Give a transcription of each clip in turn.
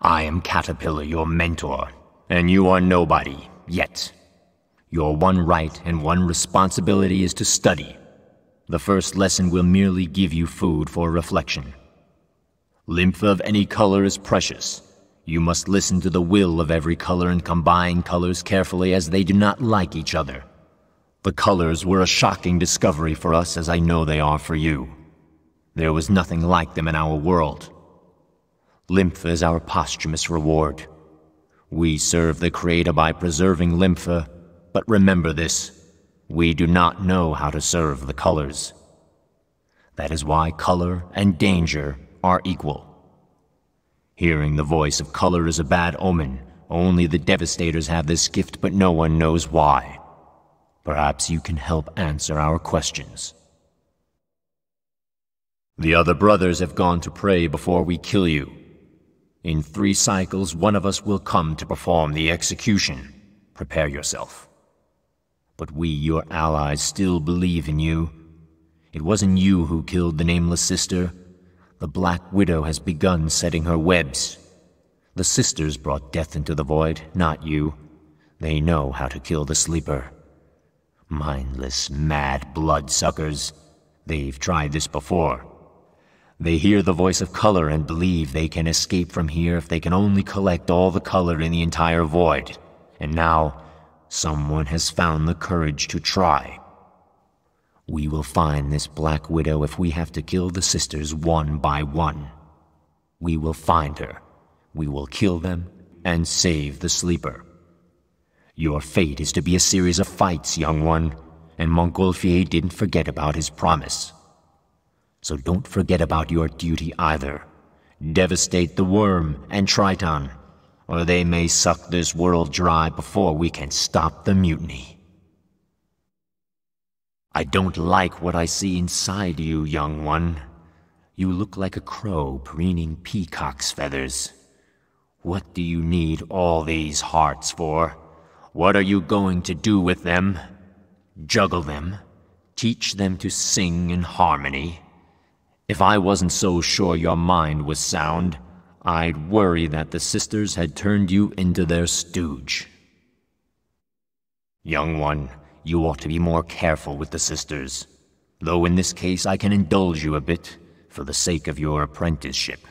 I am Caterpillar, your mentor, and you are nobody, yet. Your one right and one responsibility is to study. The first lesson will merely give you food for reflection. Lymph of any color is precious. You must listen to the will of every color and combine colors carefully, as they do not like each other. The colors were a shocking discovery for us, as I know they are for you. There was nothing like them in our world. Lymph is our posthumous reward. We serve the Creator by preserving Lympha, but remember this, we do not know how to serve the colors. That is why color and danger are equal. Hearing the voice of color is a bad omen. Only the Devastators have this gift, but no one knows why. Perhaps you can help answer our questions. The other brothers have gone to pray before we kill you. In 3 cycles, one of us will come to perform the execution. Prepare yourself. But we, your allies, still believe in you. It wasn't you who killed the nameless sister. The Black Widow has begun setting her webs. The sisters brought death into the void, not you. They know how to kill the sleeper. Mindless, mad bloodsuckers. They've tried this before. They hear the voice of color and believe they can escape from here if they can only collect all the color in the entire void. And now, someone has found the courage to try. We will find this Black Widow if we have to kill the sisters one by one. We will find her. We will kill them and save the sleeper. Your fate is to be a series of fights, young one, and Montgolfier didn't forget about his promise. So don't forget about your duty either. Devastate the Worm and Triton, or they may suck this world dry before we can stop the mutiny. I don't like what I see inside you, young one. You look like a crow preening peacock's feathers. What do you need all these hearts for? What are you going to do with them? Juggle them? Teach them to sing in harmony? If I wasn't so sure your mind was sound, I'd worry that the sisters had turned you into their stooge. Young one, you ought to be more careful with the sisters. Though in this case I can indulge you a bit, for the sake of your apprenticeship.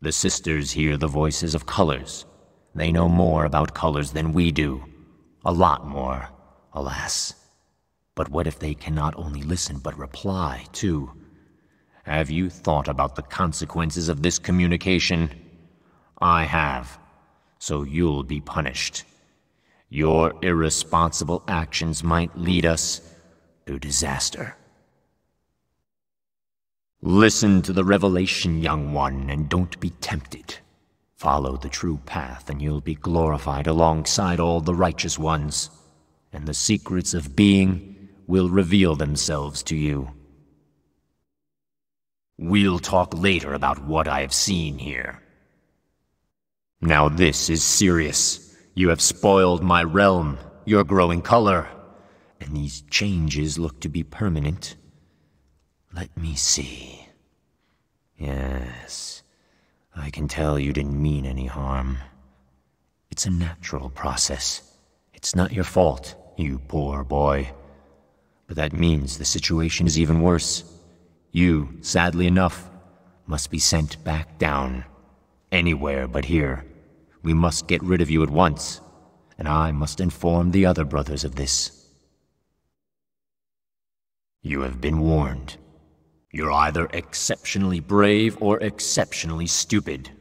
The sisters hear the voices of colors. They know more about colors than we do. A lot more, alas. But what if they can not only listen but reply, too? Have you thought about the consequences of this communication? I have, so you'll be punished. Your irresponsible actions might lead us to disaster. Listen to the revelation, young one, and don't be tempted. Follow the true path, and you'll be glorified alongside all the righteous ones, and the secrets of being will reveal themselves to you. We'll talk later about what I have seen here. Now this is serious. You have spoiled my realm, your growing color, and these changes look to be permanent. Let me see. Yes, I can tell you didn't mean any harm. It's a natural process. It's not your fault, you poor boy. But that means the situation is even worse. You, sadly enough, must be sent back down. Anywhere but here. We must get rid of you at once, and I must inform the other brothers of this. You have been warned. You're either exceptionally brave or exceptionally stupid.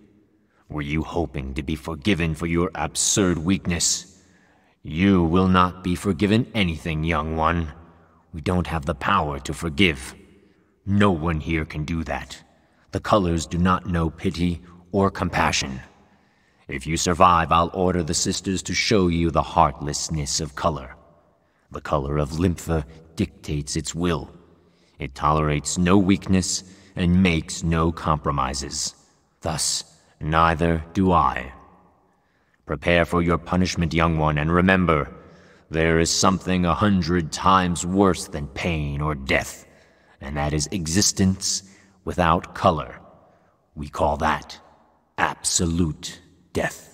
Were you hoping to be forgiven for your absurd weakness? You will not be forgiven anything, young one. We don't have the power to forgive. No one here can do that. The colors do not know pity or compassion. If you survive, I'll order the sisters to show you the heartlessness of color. The color of Lympha dictates its will. It tolerates no weakness and makes no compromises. Thus, neither do I. Prepare for your punishment, young one, and remember, there is something 100 times worse than pain or death, and that is existence without color. We call that absolute death.